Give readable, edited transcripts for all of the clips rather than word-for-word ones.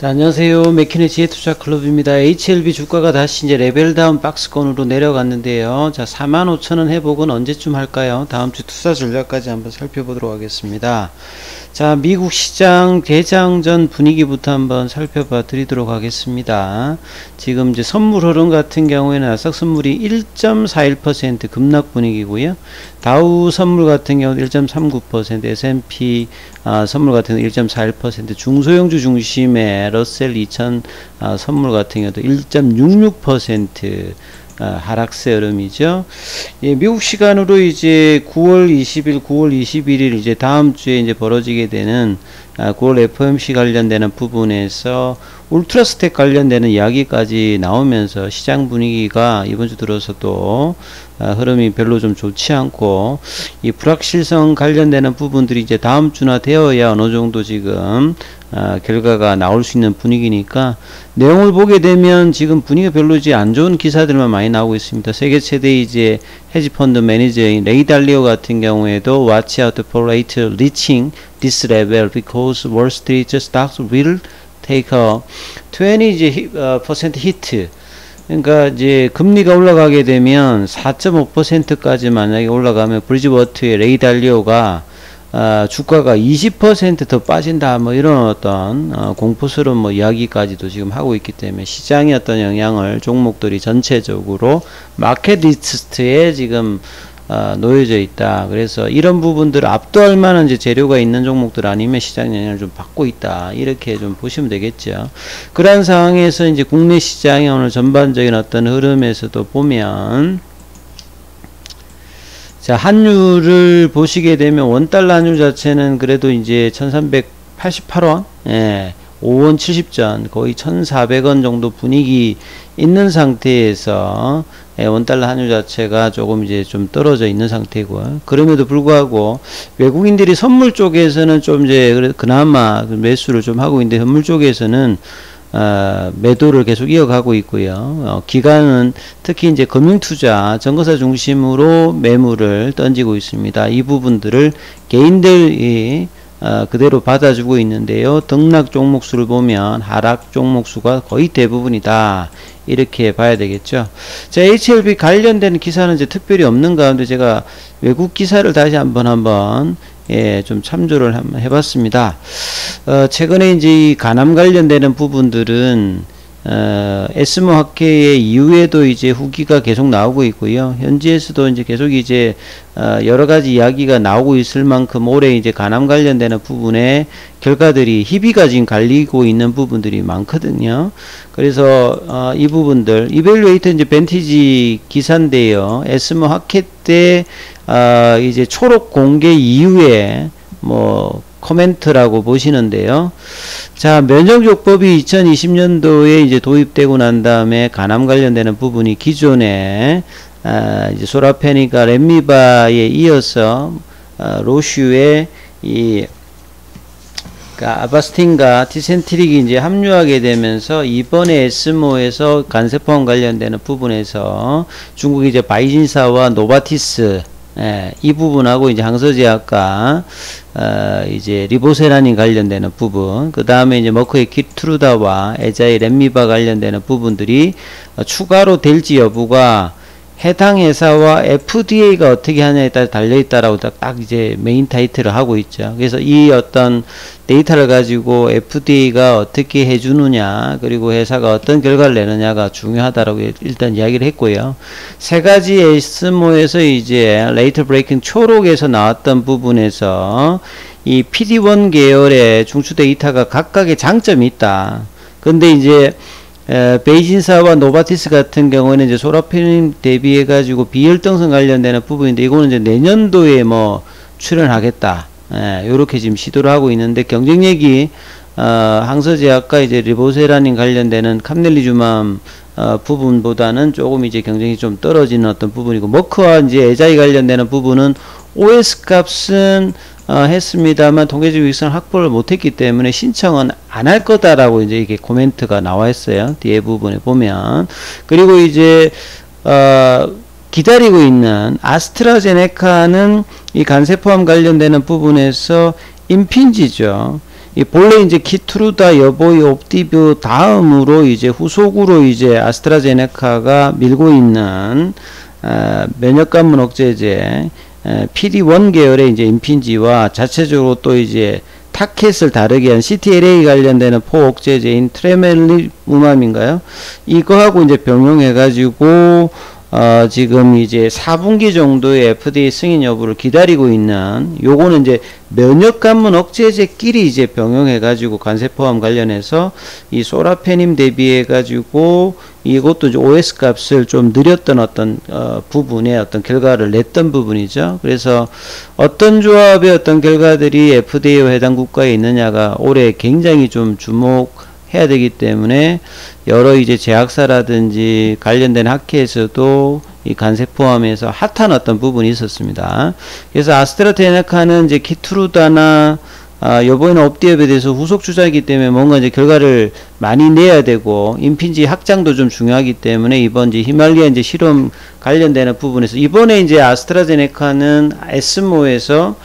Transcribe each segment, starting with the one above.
자, 안녕하세요. 맥키네 지혜투자클럽입니다. HLB 주가가 다시 이제 레벨다운 박스권으로 내려갔는데요. 자, 45,000원 회복은 언제쯤 할까요? 다음주 투자 전략까지 한번 살펴보도록 하겠습니다. 자, 미국 시장 개장 전 분위기부터 한번 살펴봐 드리도록 하겠습니다. 지금 이제 선물 흐름 같은 경우에는 나스닥 선물이 1.41% 급락 분위기고요. 다우 선물 같은 경우는 1.39%, S&P 선물 같은 경우는 1.41%, 중소형주 중심의 러셀 2000 선물 같은 경우도 1.66% 하락세 흐름이죠. 예, 미국 시간으로 이제 9월 20일, 9월 21일 이제 다음 주에 이제 벌어지게 되는 9월 FOMC 관련되는 부분에서 울트라스택 관련되는 이야기까지 나오면서 시장 분위기가 이번 주 들어서 또 흐름이 별로 좀 좋지 않고, 이 불확실성 관련되는 부분들이 이제 다음 주나 되어야 어느 정도 지금 결과가 나올 수 있는 분위기니까, 내용을 보게 되면 지금 분위기가 별로 이제 안 좋은 기사들만 많이 나오고 있습니다. 세계 최대 이제 헤지펀드 매니저인 레이 달리오 같은 경우에도 watch out for rate reaching this level because Wall Street stocks will take a 20% hit. 그러니까 이제 금리가 올라가게 되면 4.5%까지 만약에 올라가면 브리지워터의 레이 달리오가 주가가 20% 더 빠진다, 뭐 이런 어떤 공포스러운 뭐 이야기까지도 지금 하고 있기 때문에 시장의 어떤 영향을 종목들이 전체적으로 마켓 리스트에 지금 놓여져 있다. 그래서 이런 부분들을 압도할 만한 이제 재료가 있는 종목들 아니면 시장 영향을 좀 받고 있다, 이렇게 좀 보시면 되겠죠. 그러한 상황에서 이제 국내 시장의 오늘 전반적인 어떤 흐름에서도 보면, 자, 환율을 보시게 되면 원달러 환율 자체는 그래도 이제 1388원, 예, 5원 70전, 거의 1400원 정도 분위기 있는 상태에서 원달러 환율 자체가 조금 이제 좀 떨어져 있는 상태고요. 그럼에도 불구하고 외국인들이 선물 쪽에서는 좀 이제 그나마 매수를 좀 하고 있는데, 선물 쪽에서는 매도를 계속 이어가고 있고요. 기관은 특히 이제 금융투자, 정거사 중심으로 매물을 던지고 있습니다. 이 부분들을 개인들이 그대로 받아주고 있는데요. 등락 종목수를 보면 하락 종목수가 거의 대부분이다, 이렇게 봐야 되겠죠. 자, HLB 관련된 기사는 이제 특별히 없는 가운데 제가 외국 기사를 다시 한번 예, 좀 참조를 한번 해봤습니다. 최근에 이제 이 간암 관련되는 부분들은 에스모 학회의 이후에도 이제 후기가 계속 나오고 있고요. 현지에서도 이제 계속 이제 여러 가지 이야기가 나오고 있을 만큼 올해 이제 간암 관련되는 부분에 결과들이 희비가 지금 갈리고 있는 부분들이 많거든요. 그래서 이 부분들 이벨루에이터 이제 벤티지 기사인데요. 에스모 학회 때 이제 초록 공개 이후에 뭐 코멘트라고 보시는데요. 자, 면역요법이 2020년도에 이제 도입되고 난 다음에 간암 관련되는 부분이 기존에 이제 소라페니가 렘미바에 이어서 로슈의 이 아바스틴과 티센트릭이 이제 합류하게 되면서 이번에 에스모에서 간세포암 관련되는 부분에서 중국이 이제 바이진사와 노바티스, 이 부분하고 이제 항서제약과 이제 리보세라닌 관련되는 부분, 그 다음에 이제 머크의 키트루다와 에자의 렘미바 관련되는 부분들이 추가로 될지 여부가 해당 회사와 FDA가 어떻게 하냐에 따라 달려있다라고 딱 이제 메인 타이틀을 하고 있죠. 그래서 이 어떤 데이터를 가지고 FDA가 어떻게 해주느냐, 그리고 회사가 어떤 결과를 내느냐가 중요하다라고 일단 이야기를 했고요. 세 가지 에스모에서 이제 레이터 브레이킹 초록에서 나왔던 부분에서 이 PD1 계열의 중추 데이터가 각각의 장점이 있다. 근데 이제 베이진사와 노바티스 같은 경우에는 이제 소라페닌 대비해 가지고 비혈등성 관련되는 부분인데, 이거는 이제 내년도에 뭐 출연하겠다, 요렇게 지금 시도를 하고 있는데, 경쟁력이 항서제약과 이제 리보세라닌 관련되는 캄넬리주맘 부분보다는 조금 이제 경쟁이 좀 떨어지는 어떤 부분이고, 머크와 이제 에자이 관련되는 부분은 OS 값은 했습니다만 통계적 위익성을 확보를 못했기 때문에 신청은 안 할 거다라고 이제 이게 코멘트가 나와 있어요. 뒤에 부분에 보면. 그리고 이제 기다리고 있는 아스트라제네카는 이 간세포암 관련되는 부분에서 임핀지죠. 이 본래 이제 키트루다, 여보이, 옵티브 다음으로 이제 후속으로 이제 아스트라제네카가 밀고 있는 면역관문 억제제 PD1 계열의 이제 임핀지와 자체적으로 또 이제 타켓을 다르게 한 CTLA 관련되는 포억제제인 트레멜리무맘인가요? 이거하고 이제 병용해가지고 지금 이제 4분기 정도의 FDA 승인 여부를 기다리고 있는, 요거는 이제 면역관문 억제제끼리 이제 병용해가지고 간세포암 관련해서 이 소라페님 대비해가지고 이것도 이제 OS 값을 좀 느렸던 어떤 부분에 어떤 결과를 냈던 부분이죠. 그래서 어떤 조합의 어떤 결과들이 FDA와 해당 국가에 있느냐가 올해 굉장히 좀 주목해야 되기 때문에 여러 이제 제약사라든지 관련된 학회에서도 이 간세포함에서 핫한 어떤 부분이 있었습니다. 그래서 아스트라제네카는 이제 키트루다나 여보이나 옵디앱에 대해서 후속 주자이기 때문에 뭔가 이제 결과를 많이 내야 되고, 임핀지 확장도 좀 중요하기 때문에 이번 이제 히말리아 이제 실험 관련되는 부분에서 이번에 이제 아스트라제네카는 에스모에서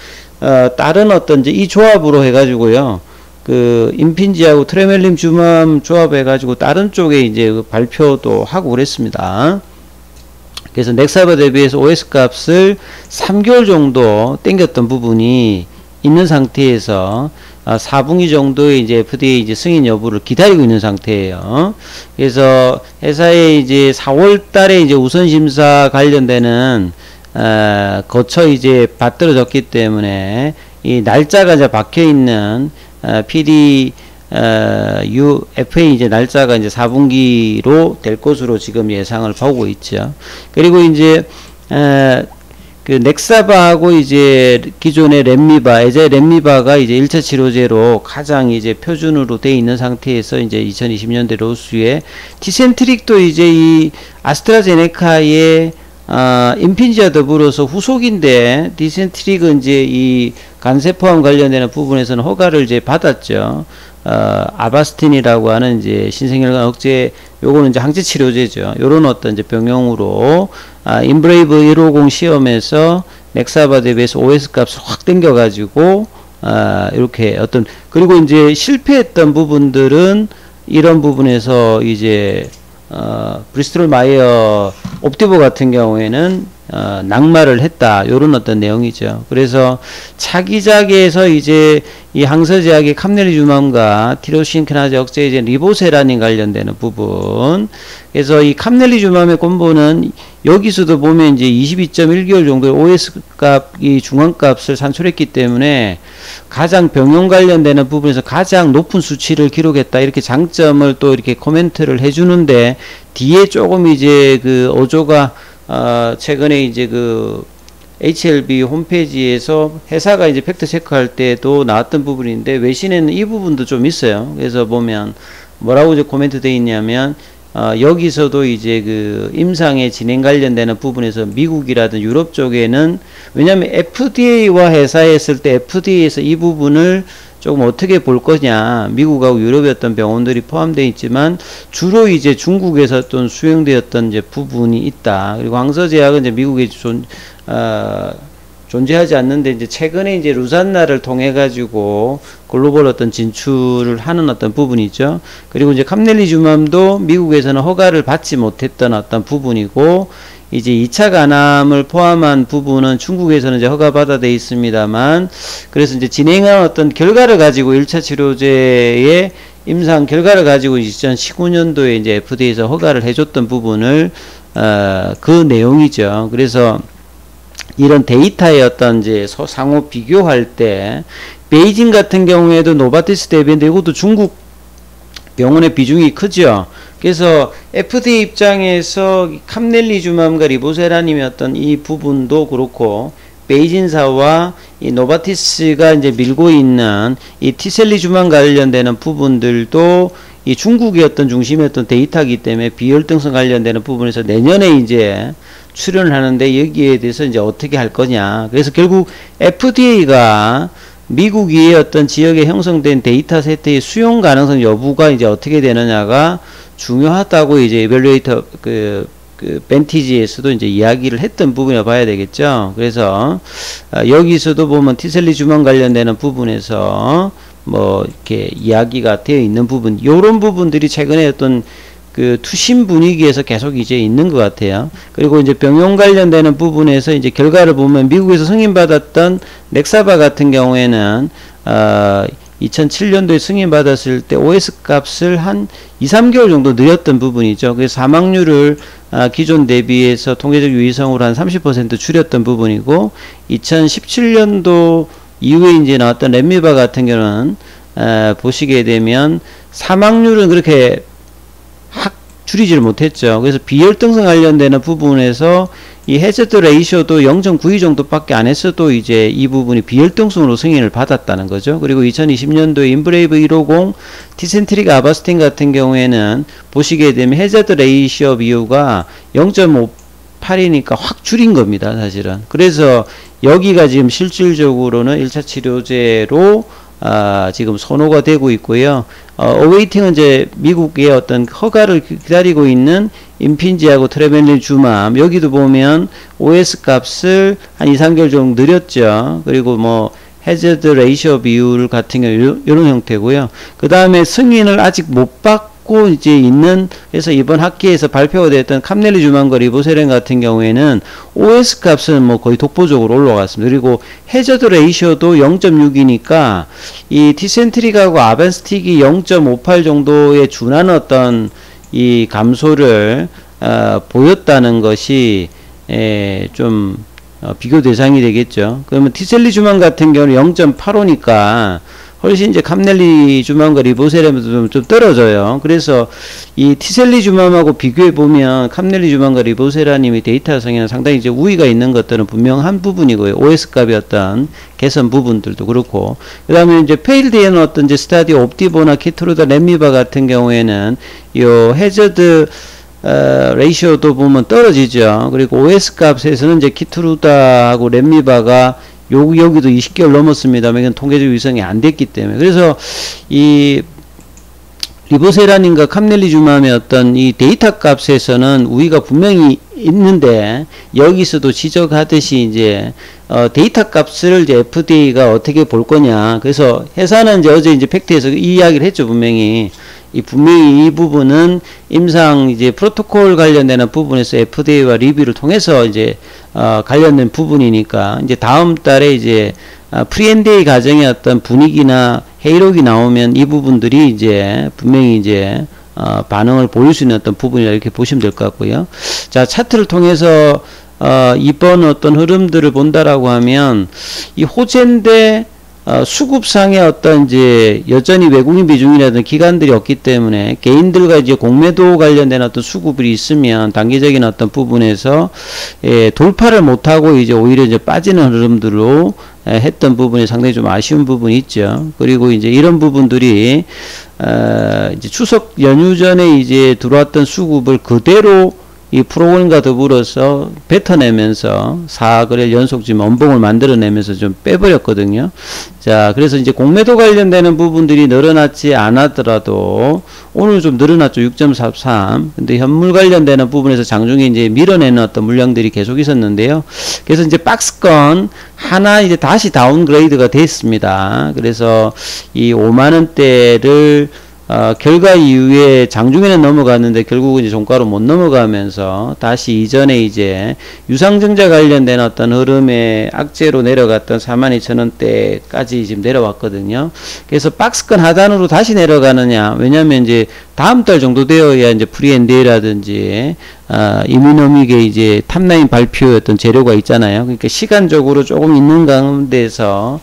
다른 어떤 이제 이 조합으로 해가지고요, 그 임핀지하고 트레멜림주맘 조합해가지고 다른 쪽에 이제 그 발표도 하고 그랬습니다. 그래서 넥사바 대비해서 OS 값을 3개월 정도 땡겼던 부분이 있는 상태에서 4분기 정도의 이제 FDA 이제 승인 여부를 기다리고 있는 상태예요. 그래서 회사에 이제 4월 달에 이제 우선 심사 관련되는 거쳐 이제 받들어졌기 때문에 이 날짜가 이제 박혀 있는 PD FA 이제 날짜가 이제 4분기로 될 것으로 지금 예상을 보고 있죠. 그리고 이제 그 넥사바하고 이제 기존의 렘미바, 에제 렘미바가 이제 1차 치료제로 가장 이제 표준으로 돼 있는 상태에서 이제 2020년대 로스에 티센트릭도 이제 이 아스트라제네카의 임핀지와 더불어서 후속인데, 디센트릭은 이제 이 간세포암 관련되는 부분에서는 허가를 이제 받았죠. 아바스틴이라고 하는 이제 신생혈관 억제, 요거는 이제 항체 치료제죠. 요런 어떤 이제 병용으로 인브레이브 150 시험에서 넥사바 대비해서 OS 값을 확 땡겨가지고 이렇게 어떤, 그리고 이제 실패했던 부분들은 이런 부분에서 이제 브리스톨 마이어 옵티보 같은 경우에는 낙마를 했다, 요런 어떤 내용이죠. 그래서 차기작에서 이제 이 항서제약의 캄넬리주맘과 티로신키나제 억제제 리보세라닌 관련되는 부분, 그래서 이 캄넬리주맘의 콤보는 여기서도 보면 이제 22.1개월 정도의 OS 값, 이 중앙값을 산출했기 때문에 가장 병용 관련되는 부분에서 가장 높은 수치를 기록했다, 이렇게 장점을 또 이렇게 코멘트를 해주는데, 뒤에 조금 이제 그 어조가 최근에 이제 그 HLB 홈페이지에서 회사가 이제 팩트 체크할 때도 나왔던 부분인데, 외신에는 이 부분도 좀 있어요. 그래서 보면 뭐라고 이제 코멘트 되어 있냐면, 여기서도 이제 그 임상의 진행 관련되는 부분에서 미국이라든 유럽 쪽에는, 왜냐하면 FDA와 회사에 했을 때 FDA에서 이 부분을 조금 어떻게 볼 거냐, 미국하고 유럽의 어떤 병원들이 포함되어 있지만 주로 이제 중국에서 어떤 수행되었던 이제 부분이 있다. 그리고 항서제약은 이제 미국에 존재하지 않는데, 이제 최근에 이제 루산나를 통해 가지고 글로벌 어떤 진출을 하는 어떤 부분이죠. 그리고 이제 캄넬리주맘도 미국에서는 허가를 받지 못했던 어떤 부분이고, 이제 2차 간암을 포함한 부분은 중국에서는 이제 허가받아 돼 있습니다만, 그래서 이제 진행한 어떤 결과를 가지고 1차 치료제의 임상 결과를 가지고 2019년도에 이제 FDA에서 허가를 해줬던 부분을 그 내용이죠. 그래서 이런 데이터의 어떤 이제 상호 비교할 때, 베이징 같은 경우에도 노바티스 대비인데 이것도 중국 병원의 비중이 크죠. 그래서 FDA 입장에서 캄넬리주맘과 리보세라님의 어떤 이 부분도 그렇고, 베이진사와 이 노바티스가 이제 밀고 있는 이 티셀리주맘 관련되는 부분들도 이 중국의 어떤 중심의 어떤 데이터이기 때문에 비혈등성 관련되는 부분에서 내년에 이제 출연을 하는데, 여기에 대해서 이제 어떻게 할 거냐. 그래서 결국 FDA가 미국의 어떤 지역에 형성된 데이터 세트의 수용 가능성 여부가 이제 어떻게 되느냐가 중요하다고 이제 에밸루에이터 그 벤티지에서도 이제 이야기를 했던 부분이라 봐야 되겠죠. 그래서 여기서도 보면 티셀리주맘 관련되는 부분에서 뭐 이렇게 이야기가 되어 있는 부분, 요런 부분들이 최근에 어떤 그 투신 분위기에서 계속 이제 있는 것 같아요. 그리고 이제 병용 관련되는 부분에서 이제 결과를 보면 미국에서 승인받았던 넥사바 같은 경우에는 2007년도에 승인받았을 때 OS 값을 한 2~3개월 정도 늘렸던 부분이죠. 그래서 사망률을 기존 대비해서 통계적 유의성으로 한 30% 줄였던 부분이고, 2017년도 이후에 이제 나왔던 렛미바 같은 경우는 보시게 되면 사망률은 그렇게 확 줄이지를 못했죠. 그래서 비혈등성 관련되는 부분에서 이 해저드 레이쇼도 0.92 정도밖에 안 했어도 이제 이 부분이 비혈등성으로 승인을 받았다는 거죠. 그리고 2020년도에 인브레이브 150 티센트릭 아바스틴 같은 경우에는 보시게 되면 해저드 레이쇼 비율가 0.58이니까 확 줄인 겁니다, 사실은. 그래서 여기가 지금 실질적으로는 1차 치료제로 지금 선호가 되고 있고요. 어웨이팅은 이제 미국의 어떤 허가를 기다리고 있는 임핀지하고 트레벨리주맘, 여기도 보면 OS 값을 한 2~3개월 정도 늘렸죠. 그리고 뭐 해저드 레이쇼 비율 같은 경우 이런 형태고요. 그 다음에 승인을 아직 못 받고 이제 있는, 그래서 이번 학기에서 발표가 됐던 캄넬리주맘과 리보세렌 같은 경우에는 OS 값은 뭐 거의 독보적으로 올라갔습니다. 그리고 해저드 레이쇼도 0.6이니까 이 티센트릭하고 아벤스틱이 0.58 정도에 준하는 어떤 이 감소를 보였다는 것이 좀 비교 대상이 되겠죠. 그러면 티셀리주맘 같은 경우는 0.85니까 훨씬 이제 캄넬리주맘과 리보세렘도 좀 떨어져요. 그래서 이 티셀리주맘하고 비교해 보면 캄넬리주맘과 리보세라님이 데이터성에는 상당히 이제 우위가 있는 것들은 분명한 부분이고요. OS 값의 어떤 개선 부분들도 그렇고, 그 다음에 이제 페일드에는 어떤 이제 스타디 옵티보나 키트루다 렛미바 같은 경우에는 요 해저드 레이쇼도 보면 떨어지죠. 그리고 OS 값에서는 이제 키트루다하고 렛미바가 여기도 20개월 넘었습니다만 이건 통계적 위성이 안 됐기 때문에, 그래서 이 리보세란인가 캄넬리주맘의 어떤 이 데이터 값에서는 우위가 분명히 있는데, 여기서도 지적하듯이 이제 데이터 값을 이제 FDA가 어떻게 볼 거냐. 그래서 회사는 이제 어제 이제 팩트에서 이 이야기를 했죠. 분명히 이 부분은 임상 이제 프로토콜 관련되는 부분에서 FDA와 리뷰를 통해서 이제 관련된 부분이니까, 이제 다음 달에 이제 프리-NDA 과정의 어떤 분위기나 회의록이 나오면 이 부분들이 이제 분명히 이제 반응을 보일 수 있는 어떤 부분이라 이렇게 보시면 될 것 같고요. 자, 차트를 통해서 이번 어떤 흐름들을 본다라고 하면 이 호재인데 수급상의 어떤 이제 여전히 외국인 비중이라든 기관들이 없기 때문에 개인들과 이제 공매도 관련된 어떤 수급이 있으면 단기적인 어떤 부분에서 돌파를 못하고 이제 오히려 이제 빠지는 흐름들로 했던 부분이 상당히 좀 아쉬운 부분이 있죠. 그리고 이제 이런 부분들이 이제 추석 연휴 전에 이제 들어왔던 수급을 그대로 이 프로그램과 더불어서 뱉어내면서 4거래일 연속 지금 원봉을 만들어내면서 좀 빼버렸거든요. 자, 그래서 이제 공매도 관련되는 부분들이 늘어났지 않았더라도 오늘 좀 늘어났죠. 6.43. 근데 현물 관련되는 부분에서 장중에 이제 밀어내는 어떤 물량들이 계속 있었는데요. 그래서 이제 박스권 하나 이제 다시 다운그레이드가 됐습니다. 그래서 이 5만원대를 결과 이후에 장중에는 넘어갔는데 결국은 이제 종가로 못 넘어가면서 다시 이전에 이제 유상증자 관련된 어떤 흐름의 악재로 내려갔던 42,000원대까지 지금 내려왔거든요. 그래서 박스권 하단으로 다시 내려가느냐. 왜냐면 이제 다음 달 정도 되어야 이제 프리-NDA라든지 이뮤노믹의 이제 탑라인 발표였던 재료가 있잖아요. 그러니까 시간적으로 조금 있는 가운데서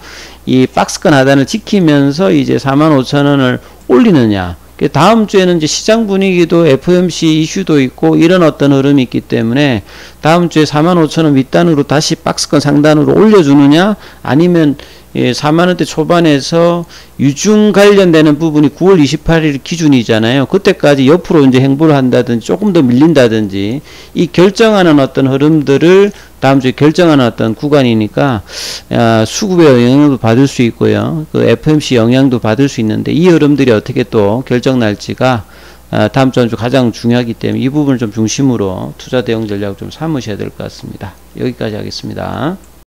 이 박스권 하단을 지키면서 이제 45,000원을 올리느냐. 다음 주에는 이제 시장 분위기도 FOMC 이슈도 있고 이런 어떤 흐름이 있기 때문에 다음 주에 45,000원 윗단으로 다시 박스권 상단으로 올려주느냐, 아니면 4만원대 초반에서 유중 관련되는 부분이 9월 28일 기준이잖아요. 그때까지 옆으로 이제 행보를 한다든지 조금 더 밀린다든지 이 결정하는 어떤 흐름들을 다음 주에 결정하는 어떤 구간이니까 수급의 영향도 받을 수 있고요. 그 FOMC 영향도 받을 수 있는데 이 흐름들이 어떻게 또 결정 날지가 다음 주 가장 중요하기 때문에 이 부분을 좀 중심으로 투자 대응 전략을 좀 삼으셔야 될 것 같습니다. 여기까지 하겠습니다.